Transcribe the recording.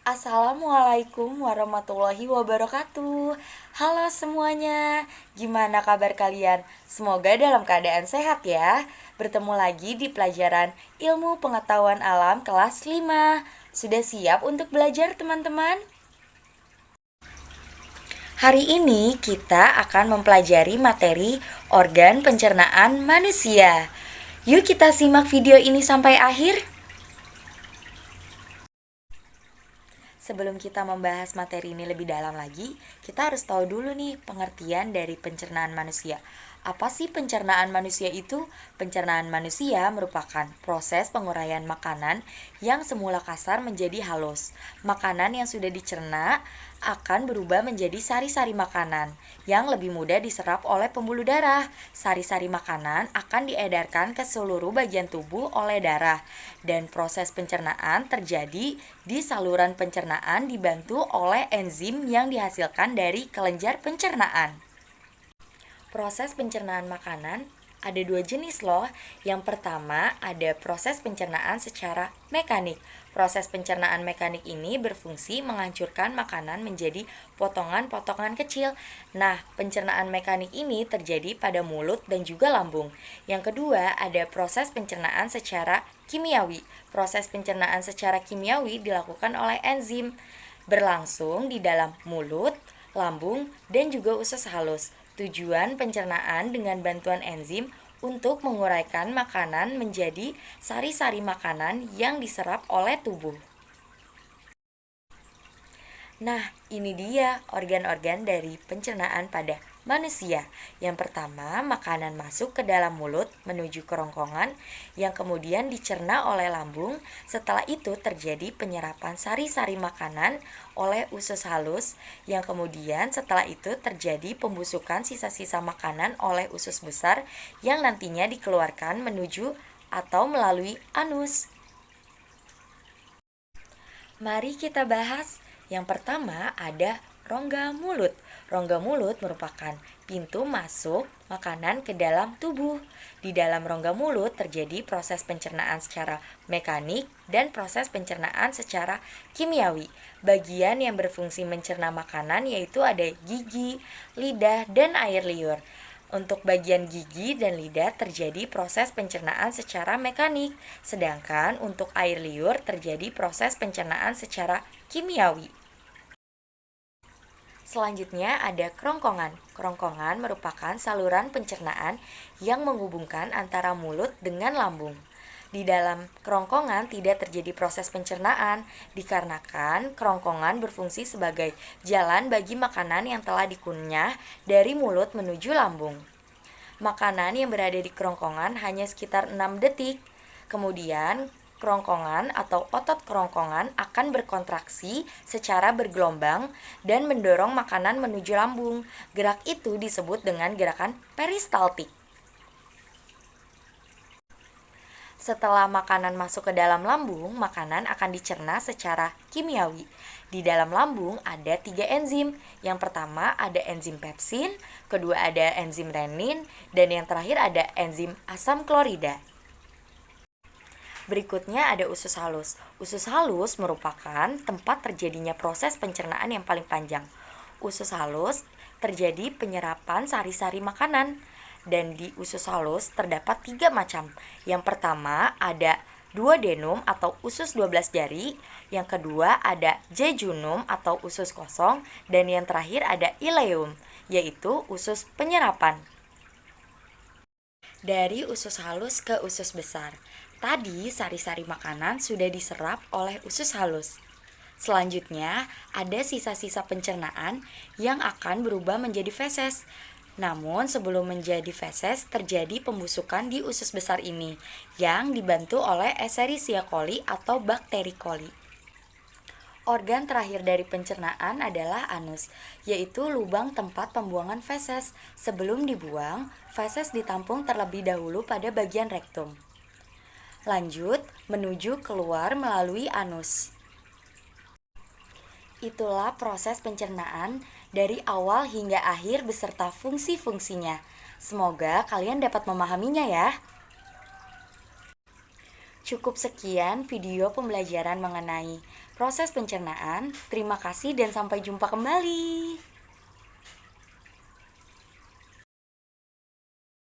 Assalamualaikum warahmatullahi wabarakatuh. Halo semuanya, gimana kabar kalian? Semoga dalam keadaan sehat ya. Bertemu lagi di pelajaran Ilmu Pengetahuan Alam kelas 5. Sudah siap untuk belajar teman-teman? Hari ini kita akan mempelajari materi organ pencernaan manusia. Yuk kita simak video ini sampai akhir. Sebelum kita membahas materi ini lebih dalam lagi, kita harus tahu dulu nih pengertian dari pencernaan manusia. Apa sih pencernaan manusia itu? Pencernaan manusia merupakan proses penguraian makanan yang semula kasar menjadi halus. Makanan yang sudah dicerna akan berubah menjadi sari-sari makanan yang lebih mudah diserap oleh pembuluh darah. Sari-sari makanan akan diedarkan ke seluruh bagian tubuh oleh darah, dan proses pencernaan terjadi di saluran pencernaan dibantu oleh enzim yang dihasilkan dari kelenjar pencernaan. Proses pencernaan makanan ada dua jenis loh. Yang pertama ada proses pencernaan secara mekanik. Proses pencernaan mekanik ini berfungsi menghancurkan makanan menjadi potongan-potongan kecil. Nah, pencernaan mekanik ini terjadi pada mulut dan juga lambung. Yang kedua ada proses pencernaan secara kimiawi. Proses pencernaan secara kimiawi dilakukan oleh enzim, berlangsung di dalam mulut, lambung, dan juga usus halus. Tujuan pencernaan dengan bantuan enzim untuk menguraikan makanan menjadi sari-sari makanan yang diserap oleh tubuh. Nah, ini dia organ-organ dari pencernaan pada manusia. Yang pertama, makanan masuk ke dalam mulut menuju kerongkongan yang kemudian dicerna oleh lambung. Setelah itu terjadi penyerapan sari-sari makanan oleh usus halus, yang kemudian setelah itu terjadi pembusukan sisa-sisa makanan oleh usus besar yang nantinya dikeluarkan menuju atau melalui anus. Mari kita bahas. Yang pertama ada rongga mulut. Rongga mulut merupakan pintu masuk makanan ke dalam tubuh. Di dalam rongga mulut terjadi proses pencernaan secara mekanik dan proses pencernaan secara kimiawi. Bagian yang berfungsi mencerna makanan yaitu ada gigi, lidah, dan air liur. Untuk bagian gigi dan lidah terjadi proses pencernaan secara mekanik, sedangkan untuk air liur terjadi proses pencernaan secara kimiawi. Selanjutnya ada kerongkongan. Kerongkongan merupakan saluran pencernaan yang menghubungkan antara mulut dengan lambung. Di dalam kerongkongan tidak terjadi proses pencernaan dikarenakan kerongkongan berfungsi sebagai jalan bagi makanan yang telah dikunyah dari mulut menuju lambung. Makanan yang berada di kerongkongan hanya sekitar 6 detik. Kemudian kerongkongan atau otot kerongkongan akan berkontraksi secara bergelombang dan mendorong makanan menuju lambung. Gerak itu disebut dengan gerakan peristaltik. Setelah makanan masuk ke dalam lambung, makanan akan dicerna secara kimiawi. Di dalam lambung ada 3 enzim. Yang pertama ada enzim pepsin, kedua ada enzim renin, dan yang terakhir ada enzim asam klorida. Berikutnya ada usus halus. Usus halus merupakan tempat terjadinya proses pencernaan yang paling panjang. Usus halus terjadi penyerapan sari-sari makanan. Dan di usus halus terdapat 3 macam. Yang pertama ada duodenum atau usus 12 jari, yang kedua ada jejunum atau usus kosong, dan yang terakhir ada ileum, yaitu usus penyerapan. Dari usus halus ke usus besar. Tadi sari-sari makanan sudah diserap oleh usus halus. Selanjutnya ada sisa-sisa pencernaan yang akan berubah menjadi feses. Namun sebelum menjadi feses terjadi pembusukan di usus besar ini yang dibantu oleh Escherichia coli atau bakteri coli. Organ terakhir dari pencernaan adalah anus, yaitu lubang tempat pembuangan feses. Sebelum dibuang, feses ditampung terlebih dahulu pada bagian rektum. Lanjut menuju keluar melalui anus. Itulah proses pencernaan dari awal hingga akhir beserta fungsi-fungsinya. Semoga kalian dapat memahaminya ya. Cukup sekian video pembelajaran mengenai proses pencernaan. Terima kasih dan sampai jumpa kembali.